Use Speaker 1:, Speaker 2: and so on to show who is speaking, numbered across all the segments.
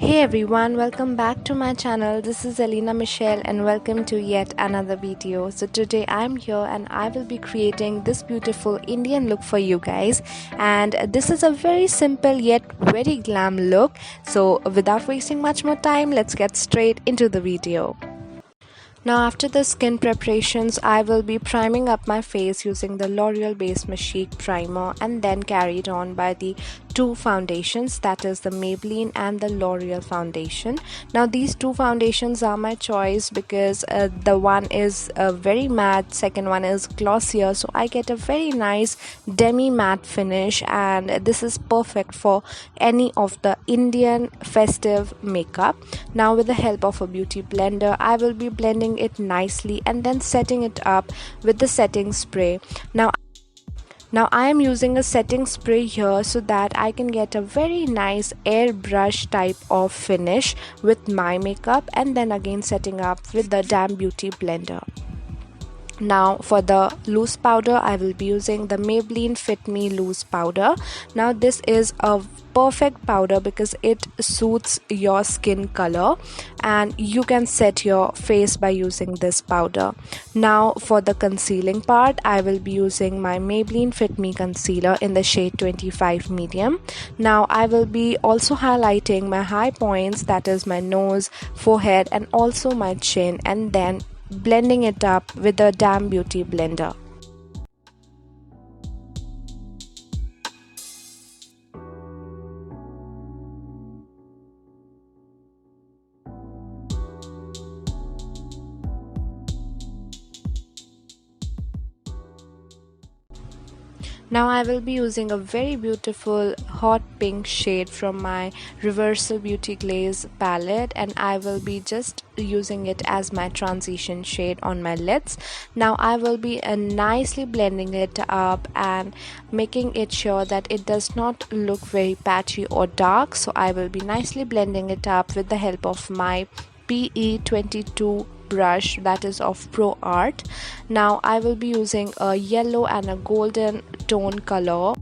Speaker 1: Hey everyone, welcome back to my channel. This is Elena Michelle and welcome to yet another video. So today I'm here and I will be creating this beautiful Indian look for you guys, and this is a very simple yet very glam look. So without wasting much more time, let's get straight into the video. Now after the skin preparations, I will be priming up my face using the L'Oreal Base Magique primer and then carried on by the two foundations, that is the Maybelline and the L'Oreal foundation. Now these two foundations are my choice because the one is very matte, second one is glossier, so I get a very nice demi matte finish, and this is perfect for any of the Indian festive makeup. Now with the help of a beauty blender, I will be blending it nicely and then setting it up with the setting spray. Now I am using a setting spray here so that I can get a very nice airbrush type of finish with my makeup, and then again setting up with the damn beauty blender. Now for the loose powder, I will be using the Maybelline Fit Me loose powder. Now this is a perfect powder because it suits your skin color and you can set your face by using this powder. Now for the concealing part, I will be using my Maybelline Fit Me concealer in the shade 25 medium. Now I will be also highlighting my high points, that is my nose, forehead and also my chin, and then blending it up with the damn beauty blender. Now I will be using a very beautiful hot pink shade from my Reversal Beauty Glaze palette, and I will be just using it as my transition shade on my lids. Now I will be nicely blending it up and making it sure that it does not look very patchy or dark. So I will be nicely blending it up with the help of my PE22 brush, that is of Pro Art. Now I will be using a yellow and a golden tone color,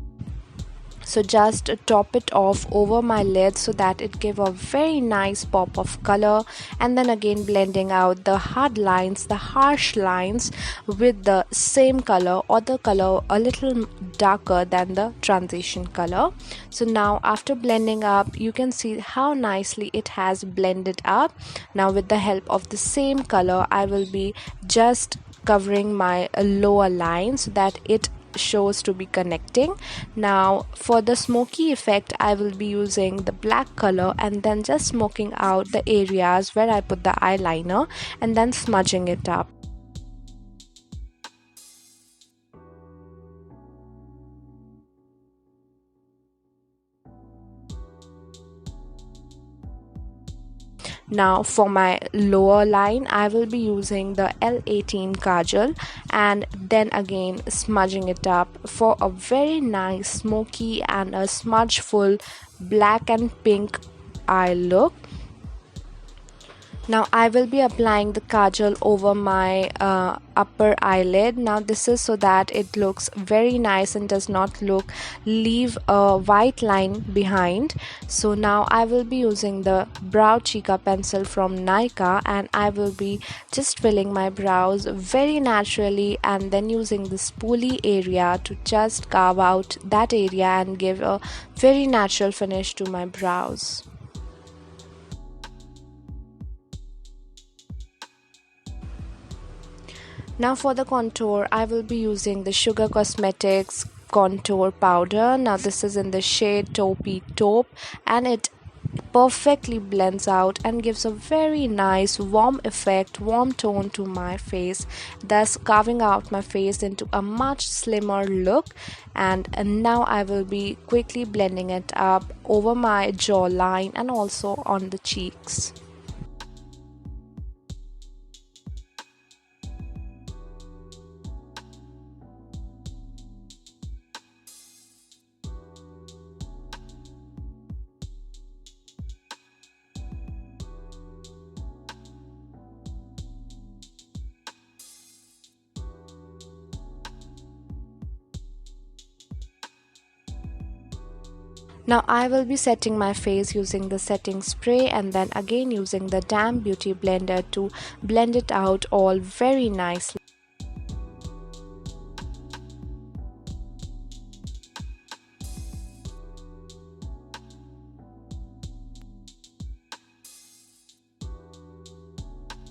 Speaker 1: so just top it off over my lid so that it give a very nice pop of color, and then again blending out the hard lines, the harsh lines with the same color or the color a little darker than the transition color. So now after blending up, you can see how nicely it has blended up. Now with the help of the same color, I will be just covering my lower line so that it shows to be connecting. Now for the smoky effect, I will be using the black color and then just smoking out the areas where I put the eyeliner and then smudging it up. Now for my lower line, I will be using the Elle Kajal and then again smudging it up for a very nice smoky and a smudgeful black and pink eye look. Now I will be applying the kajal over my upper eyelid. Now this is so that it looks very nice and does not leave a white line behind. So now I will be using the brow Chika pencil from Nykaa, and I will be just filling my brows very naturally and then using the spoolie area to just carve out that area and give a very natural finish to my brows. Now for the contour, I will be using the Sugar Cosmetics contour powder. Now this is in the shade Taupe and it perfectly blends out and gives a very nice warm effect, warm tone to my face, thus carving out my face into a much slimmer look. And now I will be quickly blending it up over my jawline and also on the cheeks. Now I will be setting my face using the setting spray and then again using the damp beauty blender to blend it out all very nicely.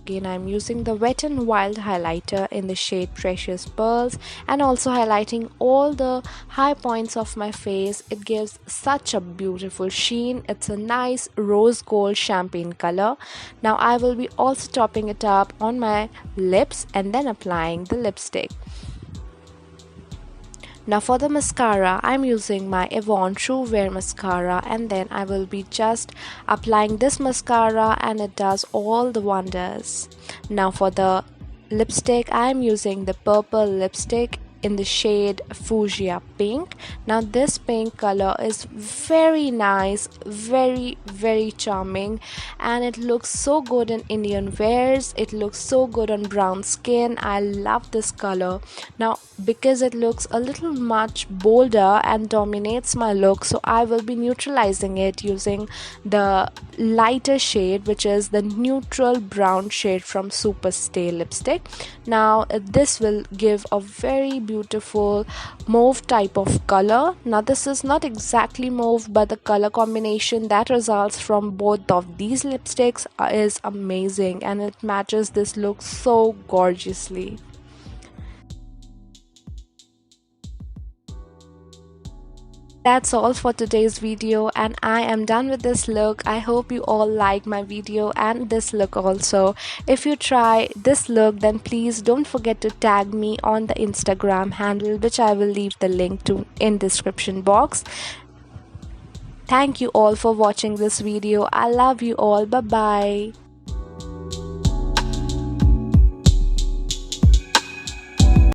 Speaker 1: Again, I'm using the Wet n Wild highlighter in the shade Precious Pearls and also highlighting all the high points of my face. It gives such a beautiful sheen. It's a nice rose gold champagne color. Now I will be also topping it up on my lips and then applying the lipstick. Now for the mascara, I'm using my Avon True Wear mascara and then I will be just applying this mascara and it does all the wonders. Now for the lipstick, I'm using the Purplle lipstick in the shade Fuchsia Pink. Now this pink color is very nice, very charming, and it looks so good in Indian wears. It looks so good on brown skin. I love this color. Now because it looks a little much bolder and dominates my look, so I will be neutralizing it using the lighter shade, which is the neutral brown shade from Super Stay lipstick. Now this will give a very beautiful mauve type of color. Now this is not exactly mauve, but the color combination that results from both of these lipsticks is amazing and it matches this look so gorgeously. That's all for today's video and I am done with this look. I hope you all like my video and this look also. If you try this look, then please don't forget to tag me on the Instagram handle, which I will leave the link to in description box. Thank you all for watching this video. I love you all. Bye bye.